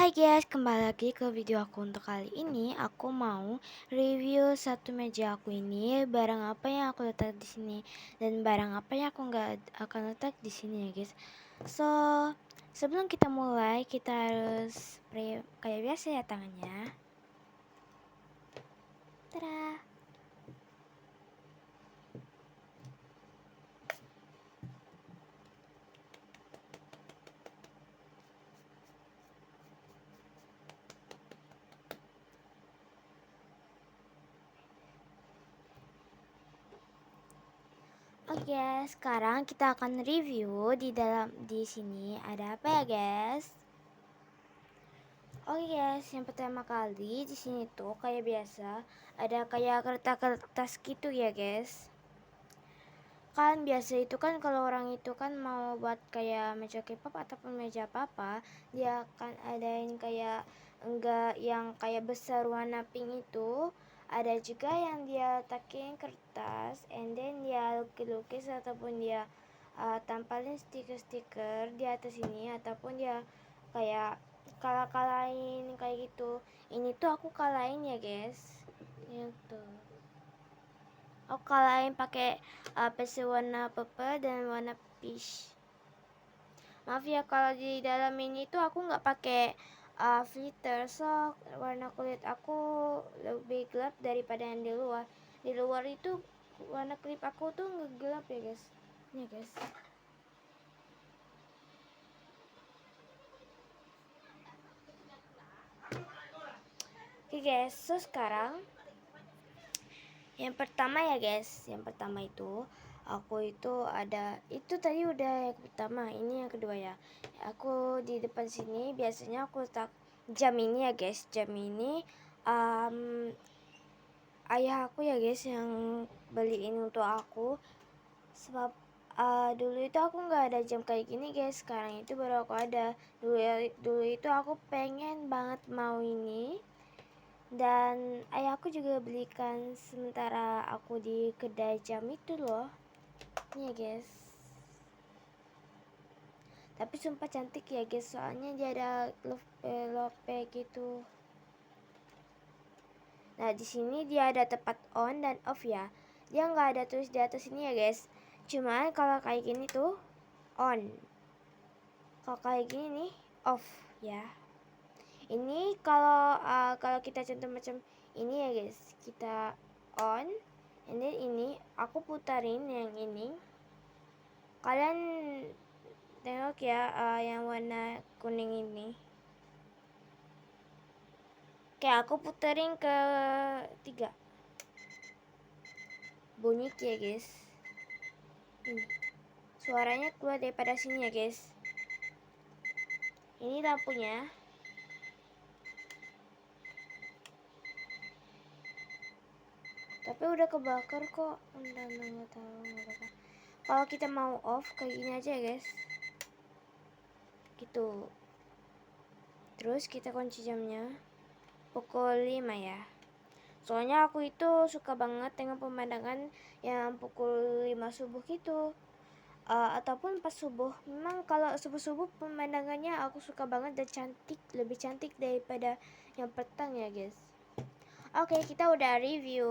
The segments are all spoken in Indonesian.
Hai guys, kembali lagi ke video aku. Untuk kali ini aku mau review satu meja aku ini, barang apa yang aku letak di sini dan barang apa yang aku nggak akan letak di sini ya guys. So, sebelum kita mulai kita harus spray kayak biasa ya tangannya. Tada. Oke, sekarang kita akan review di sini ada apa ya guys? Oh yes, yang pertama kali di sini tuh kayak biasa ada kayak kertas-kertas gitu ya guys. Kan biasa itu kan kalau orang itu kan mau buat kayak meja K-pop ataupun meja apa-apa, dia akan adain kayak enggak yang kayak besar warna pink itu. Ada juga yang dia takin kertas and then dia lukis-lukis ataupun dia tampalin stiker-stiker di atas ini ataupun dia kayak kalahin kayak gitu. Ini tuh aku kalahin ya guys. Gitu. Aku kalahin pakai pensil warna purple dan warna peach. Maaf ya kalau di dalam ini tuh aku nggak pakai filter, so warna kulit aku lebih gelap daripada yang di luar. Di luar itu warna kulit aku tuh nggak gelap ya guys. Nih guys. Oke guys, so sekarang yang pertama ya guys, yang pertama itu aku itu ada itu tadi udah yang pertama, ini yang kedua ya. Aku di depan sini biasanya aku letak jam ini ya guys. Jam ini um, ayah aku ya guys yang beliin untuk aku, sebab dulu itu aku nggak ada jam kayak gini guys. Sekarang itu baru aku ada. Dulu itu aku pengen banget mau ini, dan ayahku juga belikan sementara aku di kedai jam itu loh. Nih ya guys. Tapi sumpah cantik ya guys, soalnya dia ada lope gitu. Nah di sini dia ada tepat on dan off ya. Dia nggak ada tulis di atas ini ya guys. Cuman kalau kayak gini tuh on. Kalau kayak gini nih off ya. Ini kalau kita contoh macam ini ya guys, kita on, and then ini aku putarin yang ini. Kalian tengok ya, yang warna kuning ini. Oke, aku puterin ke 3. Bunyi ya guys. Ini suaranya keluar daripada sini ya guys. Ini lampunya. Tapi udah kebakar kok. Udah nggak tahu nggak apa-apa. Kalau kita mau off kayak gini aja ya guys. Gitu. Terus kita kunci jamnya pukul 5 ya. Soalnya aku itu suka banget dengan pemandangan yang pukul 5 subuh gitu. Ataupun pas subuh. Memang kalau subuh-subuh pemandangannya aku suka banget dan cantik, lebih cantik daripada yang petang ya guys. Oke, kita udah review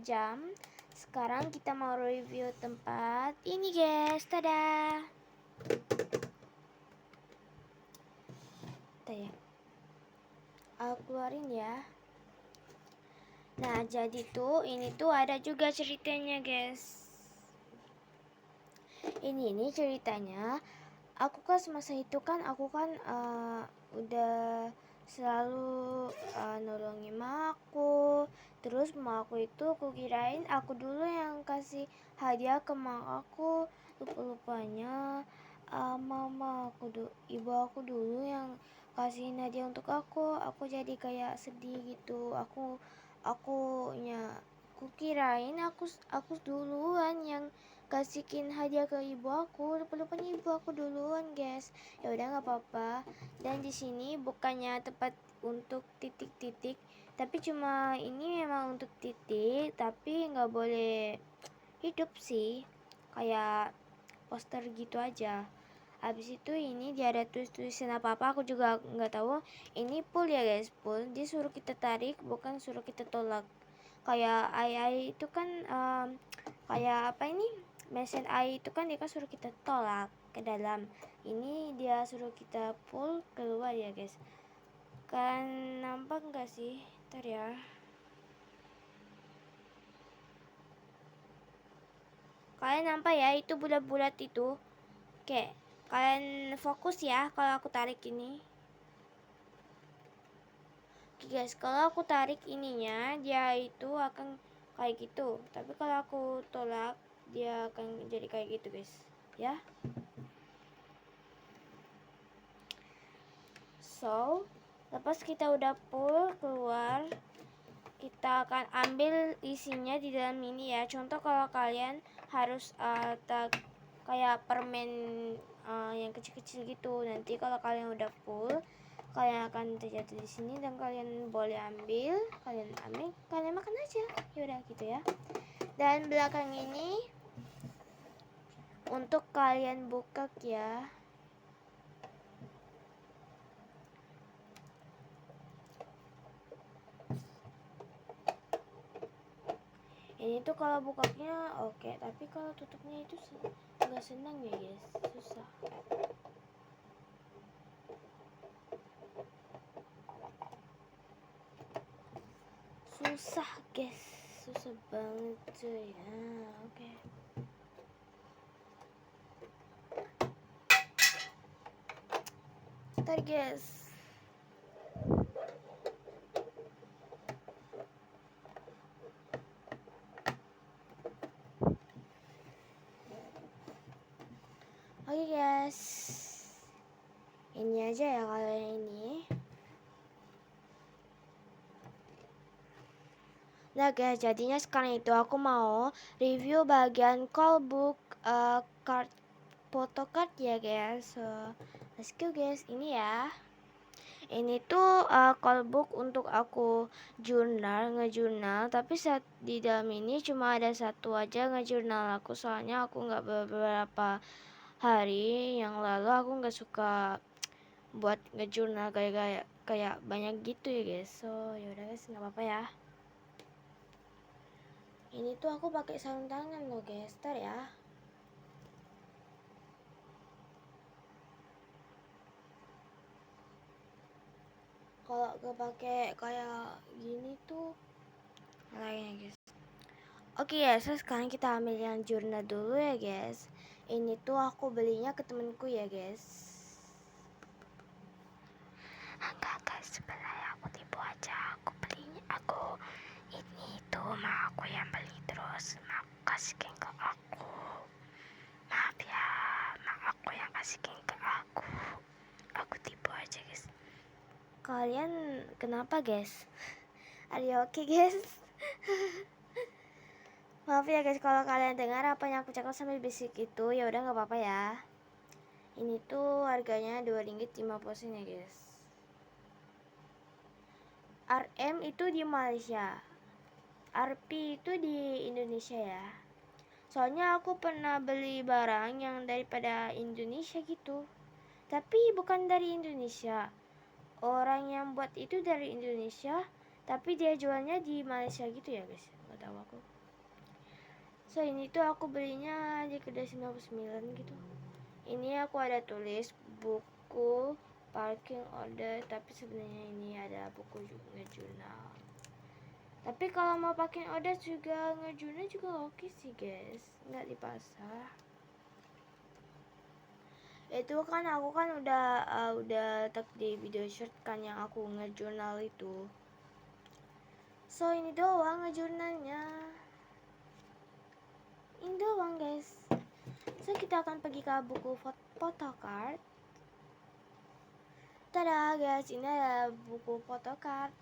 jam. Sekarang kita mau review tempat ini guys. Tada. Tuh ya. Aku keluarin ya. Nah, jadi tuh ini tuh ada juga ceritanya guys. Ini ceritanya. Aku kan semasa itu kan aku kan udah selalu nolongin emak aku. Terus emak aku itu aku kirain aku dulu yang kasih hadiah ke emak aku. Lupa-lupanya mama aku ibu aku dulu yang kasihin hadiah untuk aku. Aku jadi kayak sedih gitu. Aku kirain aku duluan yang kasihin hadiah ke ibu aku. Lupa-lupanya ibu aku duluan guys. Ya udah nggak apa-apa. Dan di sini bukannya tempat untuk titik-titik, tapi cuma ini memang untuk titik, tapi nggak boleh hidup sih, kayak poster gitu aja. Habis itu ini dia ada tulisan apa-apa, aku juga nggak tahu. Ini pull ya guys, pull. Dia suruh kita tarik, bukan suruh kita tolak. Kayak AI itu kan kayak apa ini? Mesin AI itu kan dia kan suruh kita tolak ke dalam. Ini dia suruh kita pull keluar ya guys. Kan nampak nggak sih? Ntar ya. Kalian nampak ya itu bulat-bulat itu? Oke, kalian fokus ya kalau aku tarik ini. Oke guys, kalau aku tarik ininya dia itu akan kayak gitu. Tapi kalau aku tolak dia akan jadi kayak gitu guys. Ya. So, lepas kita udah pull keluar, kita akan ambil isinya di dalam ini ya. Contoh kalau kalian harus kayak permen yang kecil-kecil gitu. Nanti kalau kalian udah full, kalian akan terjatuh di sini dan kalian boleh ambil, kalian makan aja. Yaudah gitu ya. Dan belakang ini untuk kalian buka ya. Ini tuh kalau bukanya oke, tapi kalau tutupnya itu nggak senang ya guys, susah. Susah guys, susah banget cuy. Oke. Ntar guys. Oke guys, ini aja ya kalian ini. Nah guys, jadinya sekarang itu aku mau review bagian callbook card photocard ya guys. So, let's go guys, ini ya. Ini tuh callbook untuk aku ngejurnal, tapi saat di dalam ini cuma ada satu aja ngejurnal aku, soalnya aku nggak beberapa hari yang lalu aku nggak suka buat ngejurnal kayak banyak gitu ya guys. So yaudah guys, nggak apa-apa ya. Ini tuh aku pakai sarung tangan loh guys, ntar ya. Kalau gak pakai kayak gini tuh lainnya guys. Oke ya, so sekarang kita ambil yang jurnal dulu ya guys. Ini tuh aku belinya ke temenku ya guys. Enggak guys, sebenarnya aku tipu aja. Aku ini tuh mah aku yang beli, terus mak kasihkan ke aku. Maaf ya, mak aku yang kasihkan ke aku. Aku tipu aja guys. Kalian kenapa guys? Are you okay guys? Maaf ya guys kalau kalian dengar apa yang aku cakap sambil bisik itu, ya udah nggak apa-apa ya. Ini tuh harganya Rp2.50 ya guys. RM itu di Malaysia, RP itu di Indonesia ya. Soalnya aku pernah beli barang yang daripada Indonesia gitu, tapi bukan dari Indonesia. Orang yang buat itu dari Indonesia, tapi dia jualnya di Malaysia gitu ya guys. Gak tahu aku. So ini tuh aku belinya di kedai 99 gitu. Ini aku ada tulis buku parking order, tapi sebenarnya ini ada buku ngejurnal. Tapi kalau mau parking order juga ngejurnal juga oke sih guys, nggak di pasar. Itu kan aku kan udah tag di video short kan yang aku ngejurnal itu. So ini doang ngejurnalnya. Ini doang guys. So kita akan pergi ke buku photocard. Tada guys, ini ada buku photocard.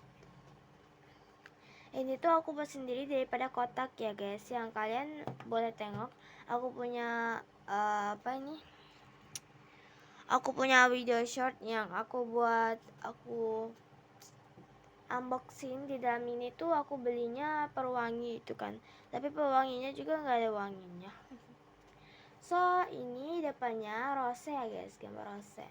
Ini tuh aku buat sendiri daripada kotak ya guys. Yang kalian boleh tengok. Aku punya apa ini? Aku punya video short yang aku buat, aku unboxing. Di dalam ini tuh aku belinya pewangi itu kan, tapi pewanginya juga nggak ada wanginya. So ini depannya rose ya guys, gambar rose.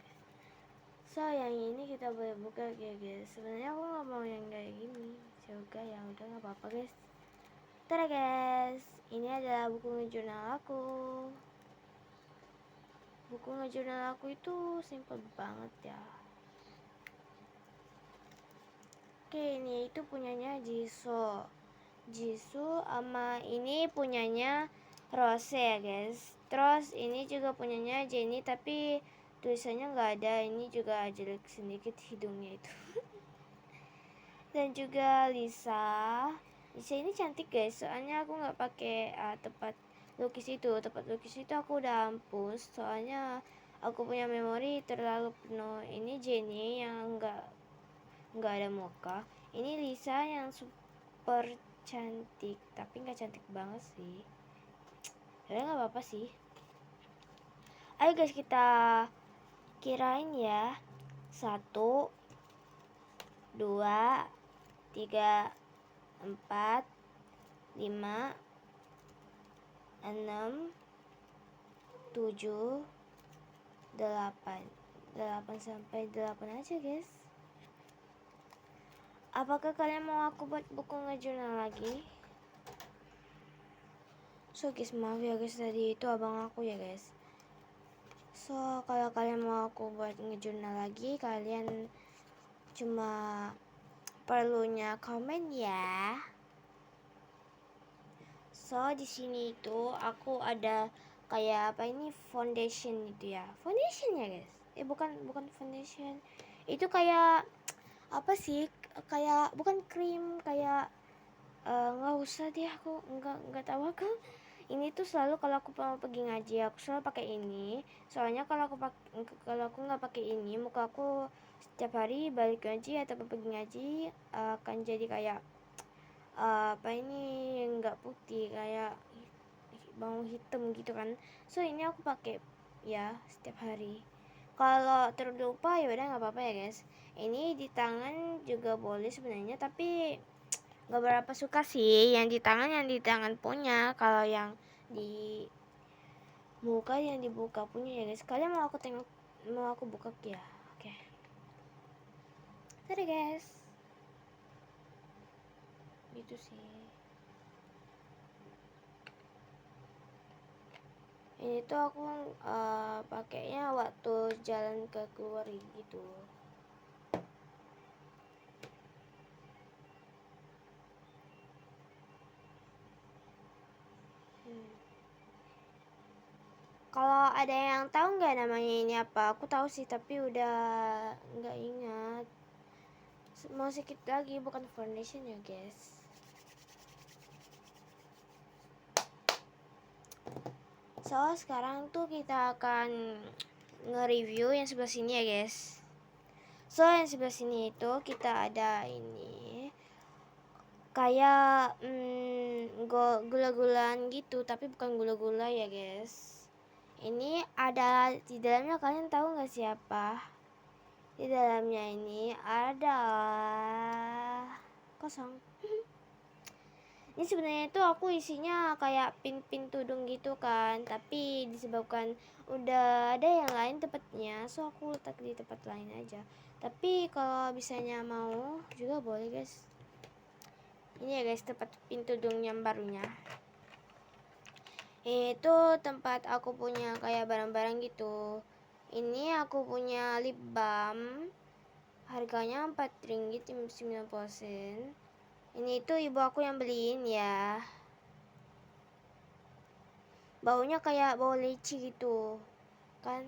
So yang ini kita boleh buka ya guys. Sebenarnya aku nggak mau yang kayak gini juga, ya udah nggak apa-apa guys. Tada guys, ini adalah buku ngejurnal aku. Buku ngejurnal aku itu simple banget ya. Oke, ini itu punyanya Jisoo sama ini punyanya Rose ya guys. Terus ini juga punyanya Jennie tapi tulisannya nggak ada. Ini juga jelek sedikit hidungnya itu. Dan juga Lisa ini cantik guys, soalnya aku nggak pakai tempat lukis itu aku udah hapus soalnya aku punya memori terlalu penuh. Ini Jennie yang nggak ada muka. Ini Lisa yang super cantik tapi nggak cantik banget sih, ya nggak apa-apa sih. Ayo guys kita kirain ya. 1 2 3 4 5 6 7 8 sampai 8 aja guys. Apakah kalian mau aku buat buku ngejurnal lagi? So guys, maaf ya guys, tadi itu abang aku ya guys. So kalau kalian mau aku buat ngejurnal lagi, kalian cuma perlunya komen ya. So di sini itu aku ada kayak apa ini foundation itu ya. Foundation ya guys. Bukan foundation. Itu kayak apa sih? Kayak bukan krim, kayak nggak usah deh, aku nggak tahu aku. Ini tuh selalu kalau aku mau pergi ngaji aku selalu pakai ini. Soalnya kalau aku nggak pakai ini, muka aku setiap hari balik ngaji atau pergi ngaji akan jadi kayak apa ini nggak putih, kayak bau hitam gitu kan. So ini aku pakai ya setiap hari. Kalau terlupa ya udah nggak apa-apa ya guys. Ini di tangan juga boleh sebenarnya, tapi nggak berapa suka sih yang di tangan punya. Kalau yang di muka yang dibuka punya ya guys. Kalian mau aku buka ya? Oke. Tadi guys. Gitu sih. Ini tuh aku pakainya waktu jalan ke keluar gitu. Kalau ada yang tahu nggak namanya ini apa? Aku tahu sih tapi udah nggak ingat. Mau sedikit lagi, bukan foundation ya guys. So sekarang tuh kita akan nge-review yang sebelah sini ya guys. So yang sebelah sini itu kita ada ini kayak gula-gulaan gitu, tapi bukan gula-gula ya guys. Ini ada di dalamnya, kalian tahu nggak siapa? Di dalamnya ini ada kosong. Ini sebenarnya itu aku isinya kayak pin-pin tudung gitu kan, tapi disebabkan udah ada yang lain tempatnya, so aku letak di tempat lain aja. Tapi kalau misalnya mau juga boleh guys. Ini ya guys tempat pin tudung yang barunya. Itu tempat aku punya kayak barang-barang gitu. Ini aku punya lip balm, harganya 4 ringgit 90%. Ini itu ibu aku yang beliin ya. Baunya kayak bau leci gitu kan.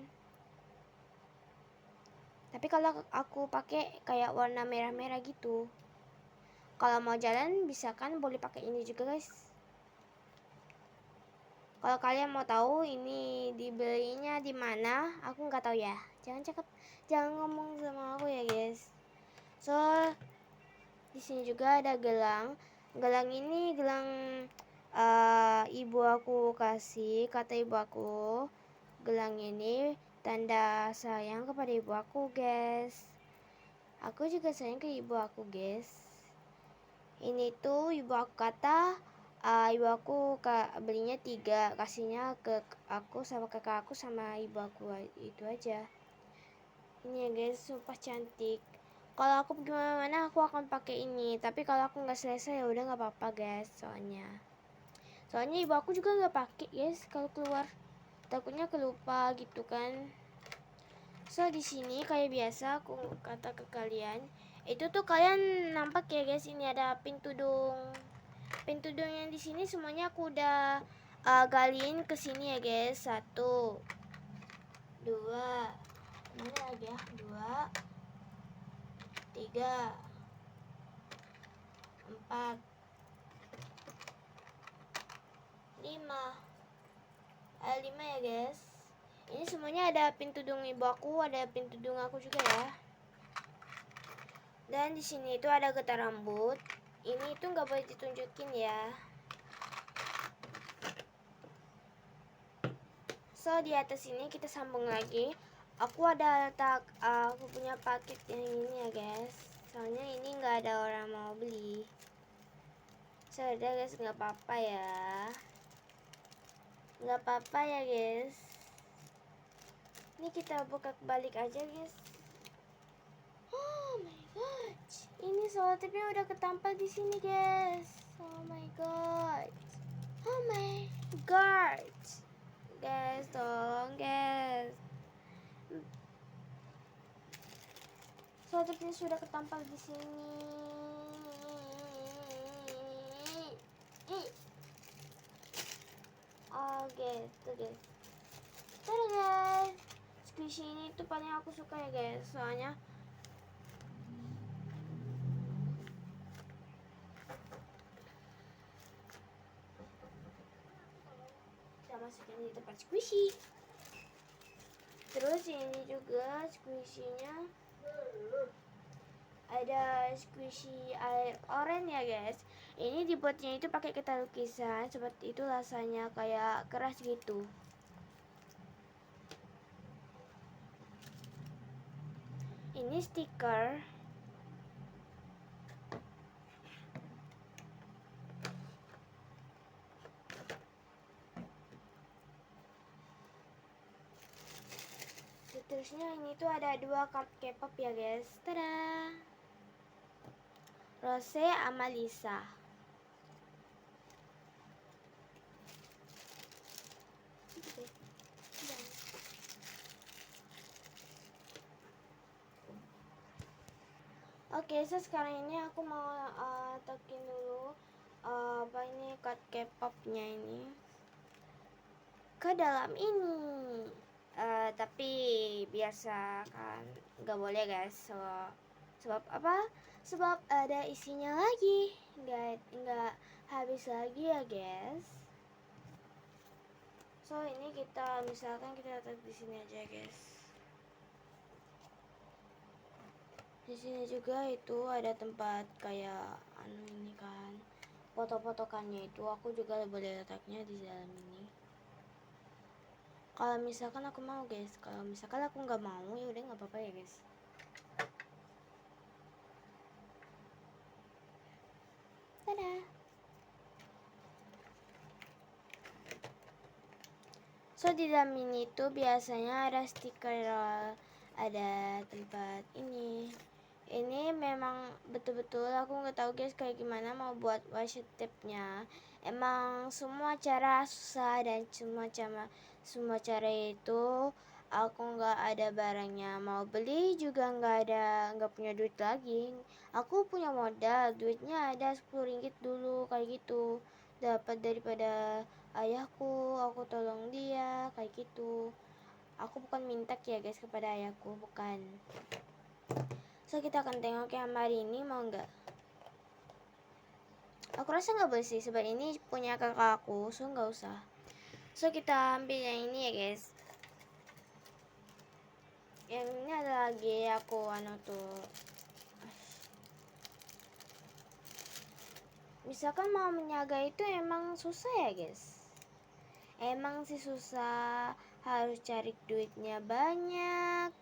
Tapi kalau aku pakai kayak warna merah-merah gitu. Kalau mau jalan bisa kan, boleh pakai ini juga guys. Kalau kalian mau tahu ini dibelinya di mana, aku nggak tahu ya. Jangan ngomong sama aku ya guys. So di sini juga ada gelang. Gelang ini gelang ibu aku kasih, kata ibu aku. Gelang ini tanda sayang kepada ibu aku guys. Aku juga sayang ke ibu aku guys. Ini tuh ibu aku kata ibu aku belinya 3, kasihnya ke aku sama kakak aku sama ibu aku, itu aja. Ini ya guys, sumpah cantik. Kalau aku gimana mana aku akan pakai ini, tapi kalau aku nggak selesai ya udah nggak apa-apa guys, soalnya ibu aku juga nggak pakai guys kalau keluar, takutnya kelupa gitu kan. So di sini kayak biasa aku kata ke kalian, itu tuh kalian nampak ya guys, ini ada pintu dong yang di sini semuanya aku udah galiin ke sini ya guys. 1, 2, mana lagi ya, 2, 3, 4, 5, ada 5 ya guys. Ini semuanya ada pintu dong ibu aku, ada pintu dong aku juga ya. Dan di sini itu ada getah rambut. Ini itu nggak boleh ditunjukin ya. So di atas ini kita sambung lagi. Aku ada letak, aku punya paket yang ini ya guys. Soalnya ini nggak ada orang mau beli. So udah guys, nggak apa-apa ya. Nggak apa-apa ya guys. Ini kita buka balik aja guys. Oh my god. Ini selotipnya udah ketampal di sini guys. Oh my god. Oh my god. Guys, tolong guys. Selotipnya sudah ketampal di sini. Oh gitu guys. Tada guys. Squishy ini tuh paling aku suka ya guys. Soalnya kita masukin di tempat squishy. Terus ini juga squishy-nya ada squishy air oranye ya guys. Ini dibuatnya itu pakai kertas lukisan, seperti itu rasanya kayak keras gitu. Ini stiker. Terusnya ini tuh ada 2 card K-pop ya guys. Tada. Rose sama Lisa. Oke, so sekarang ini aku mau tokin dulu apa ini card K-popnya ini ke dalam ini. Tapi biasa kan nggak boleh guys. Sebab apa? Sebab ada isinya lagi, nggak habis lagi ya guys. So ini kita misalkan kita letak di sini aja guys. Di sini juga itu ada tempat kayak ini kan, foto-fotokannya itu aku juga boleh letaknya di dalam ini. Kalau misalkan aku mau guys, kalau misalkan aku nggak mau ya udah nggak apa-apa ya guys. Tada. So di dalam ini tuh biasanya ada stiker, ada tempat ini. Ini memang betul-betul aku nggak tahu guys kayak gimana mau buat washi tape-nya. Emang semua cara susah dan semua cara itu aku nggak ada barangnya, mau beli juga nggak punya duit lagi. Aku punya modal, duitnya ada 10 ringgit dulu kayak gitu, dapat daripada ayahku, aku tolong dia kayak gitu. Aku bukan minta ya guys kepada ayahku, bukan. So kita akan tengok yang hari ini mau nggak? Aku rasa nggak boleh sih, sebab ini punya kakak aku, so nggak usah. So kita ambil yang ini ya guys. Yang ini ada lagi aku tuh. Misalkan mau menyaga itu emang susah ya guys. Emang sih susah, harus cari duitnya banyak.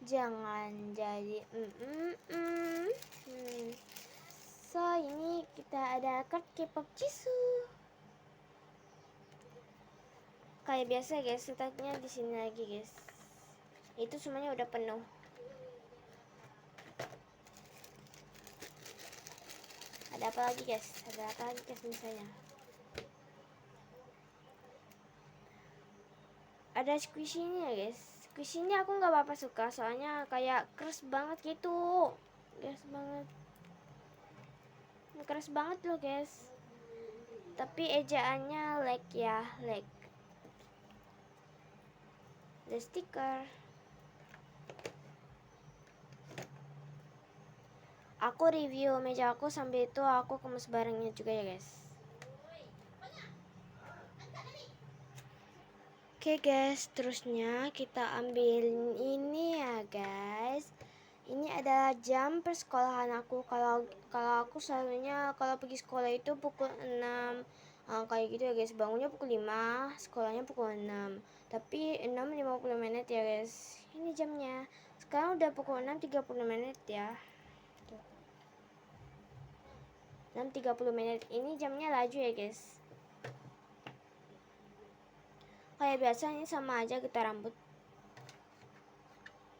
Jangan jadi So ini kita ada card K-pop Jisoo. Kayak biasa guys, letaknya di sini lagi guys. Itu semuanya udah penuh. Ada apa lagi guys? Ada apa lagi guys misalnya? Ada squishy-nya guys. Squishy ini aku nggak apa-apa suka, soalnya kayak keras banget gitu. Keras banget loh guys. Tapi ejaannya like ya, like. The sticker. Aku review meja aku, sambil itu aku kemas barangnya juga ya guys. Oke guys, terusnya kita ambil ini ya guys. Ini adalah jam persekolahan aku. Kalau aku selalunya kalau pergi sekolah itu pukul 6. Kayak gitu ya guys. Bangunnya pukul 5, sekolahnya pukul 6. Tapi 6:50 menit ya guys. Ini jamnya. Sekarang udah pukul 6:30 menit ya. 6:30 menit. Ini jamnya laju ya guys. Kayak biasa ini sama aja kita rambut.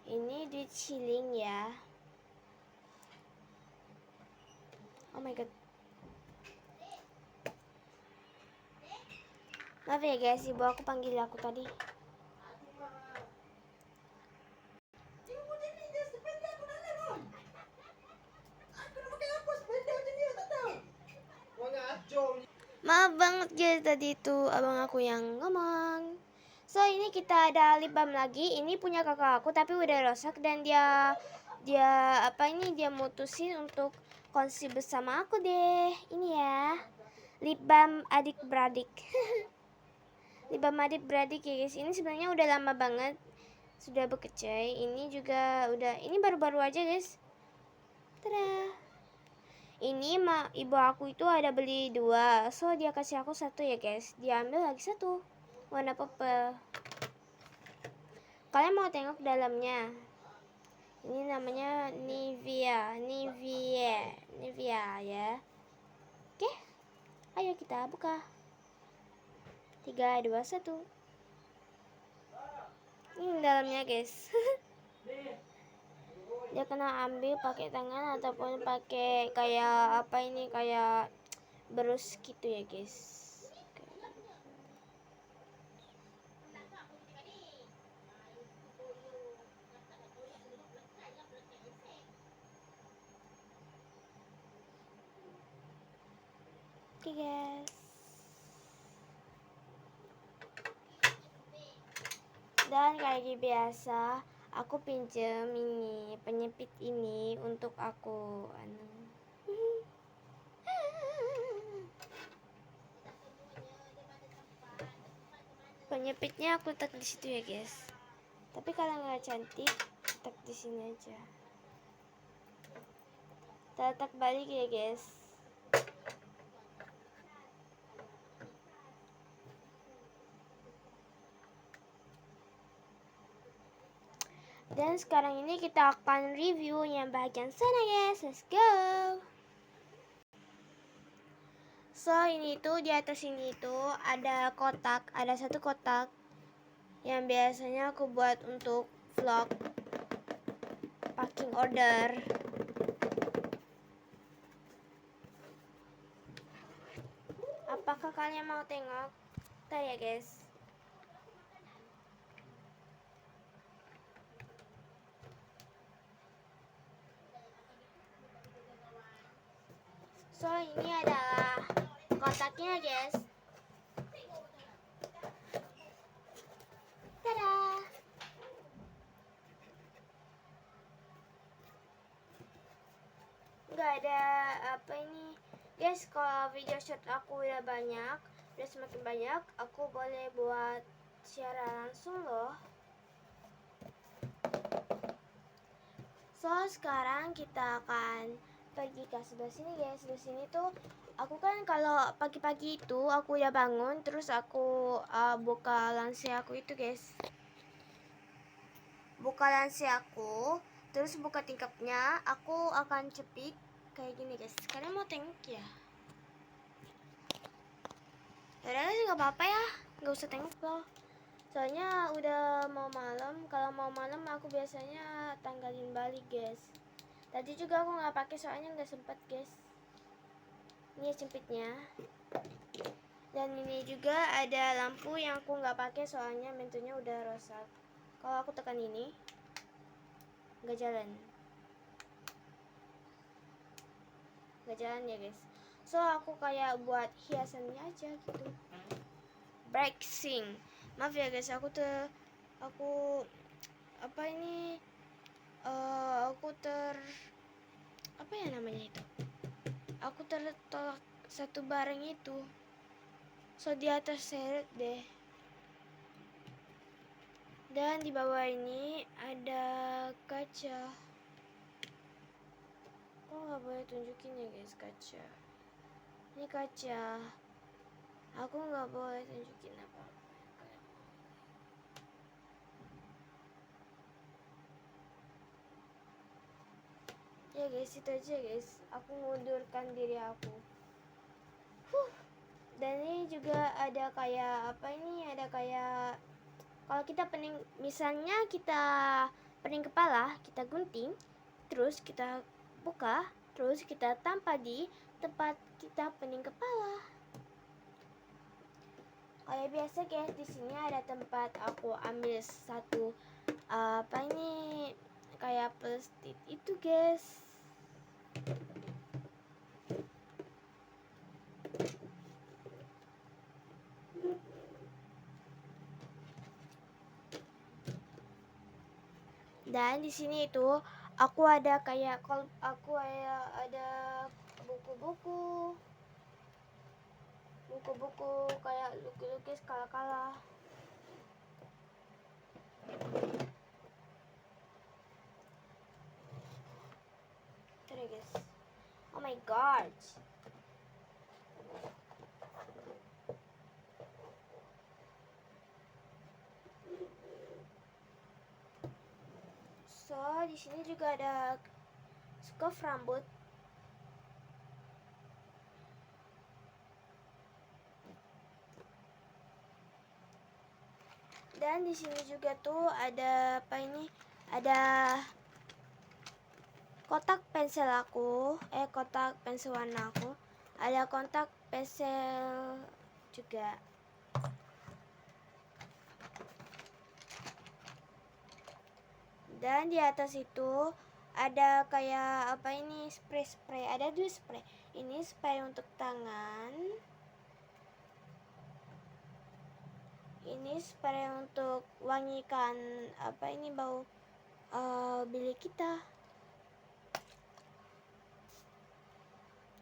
Ini duit shilling ya. Oh my god. Maaf ya guys, ibu aku panggil aku tadi. Maaf banget guys, tadi itu abang aku yang ngomong. So ini kita ada lip balm lagi. Ini punya kakak aku tapi udah rusak, dan dia mutusin untuk konsumsi bersama aku deh. Ini ya, lip balm adik-beradik. Lip balm adik-beradik ya guys. Ini sebenarnya udah lama banget sudah bekecai. Ini juga udah, ini baru-baru aja guys. Tada. Ini ibu aku itu ada beli 2, so dia kasih aku 1 ya guys. Dia ambil lagi 1 warna purple. Kalian mau tengok dalamnya? Ini namanya Nivea ya. Oke, ayo kita buka. 3, 2, 1. Ini dalamnya guys. Dia kena ambil pakai tangan ataupun pakai kayak apa ini, kayak berus gitu ya guys. Oke guys. Dan kayak biasa, aku pinjem ini penyepit ini untuk aku penyepitnya aku letak di situ ya guys. Tapi kalau nggak cantik, letak di sini aja. Kita letak balik ya guys. Dan sekarang ini kita akan review yang bagian sana guys. Let's go. So ini tuh di atas ini tuh ada kotak, ada 1 kotak yang biasanya aku buat untuk vlog packing order. Apakah kalian mau tengok? Bentar ya guys. So ini adalah kotaknya guys. Tada. Nggak ada apa ini guys. Kalau video shot aku udah banyak, udah semakin banyak, aku boleh buat siaran langsung loh. So sekarang kita akan pergi ke sebelah sini guys. Sebelah sini tuh aku kan kalau pagi-pagi itu aku udah bangun, terus aku buka lancia aku itu guys. Buka lancia aku, terus buka tingkapnya, aku akan cepit kayak gini guys. Kalian mau tengok ya? Yaudah guys, nggak apa-apa ya, nggak usah thanks loh. Soalnya udah mau malam. Kalau mau malam aku biasanya tanggalin balik guys. Tadi juga aku nggak pakai soalnya nggak sempet guys. Ini sempitnya. Dan ini juga ada lampu yang aku nggak pakai soalnya mentunya udah rusak. Kalau aku tekan ini nggak jalan. Nggak jalan ya guys. So aku kayak buat hiasannya aja gitu. Bracing. Maaf ya guys, aku apa ini apa ya namanya itu? Aku tertolak satu barang itu. So di atas seret deh. Dan di bawah ini ada kaca. Kok nggak boleh tunjukin ya guys kaca? Ini kaca. Aku nggak boleh tunjukin apa. Ya guys, itu aja guys. Aku mundurkan diri aku. Dan ini juga ada kayak apa ini? Ada kayak kalau kita pening, misalnya kita pening kepala, kita gunting, terus kita buka, terus kita tampar di tempat kita pening kepala. Kayak biasa guys, di sini ada tempat aku ambil satu apa ini kayak plastik itu guys. Dan di sini itu aku ada kayak ada buku-buku kayak lukis-lukis kala-kala. Tuh guys. Oh my god. So, di sini juga ada scarf rambut. Dan di sini juga tuh ada apa ini? Ada kotak pensil aku, kotak pensil warna aku. Ada kotak pensil juga. Dan di atas itu ada kayak apa ini spray, ada 2 spray. Ini spray untuk tangan, ini spray untuk wangikan apa ini bau bilik kita.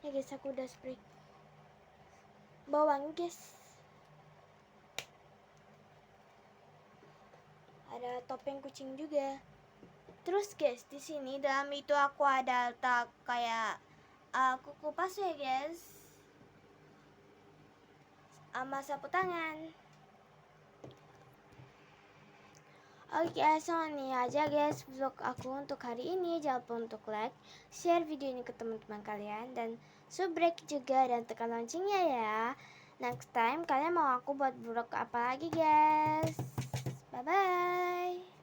Ya guys, aku udah spray bau wangi guys. Ada topeng kucing juga. Terus guys, di sini dalam itu aku ada letak kayak kuku palsu ya guys, sama sapu tangan. Oke, so ini aja guys vlog aku untuk hari ini. Jangan lupa untuk like, share video ini ke teman-teman kalian, dan subrek juga, dan tekan loncengnya ya. Next time kalian mau aku buat vlog apa lagi guys. Bye bye.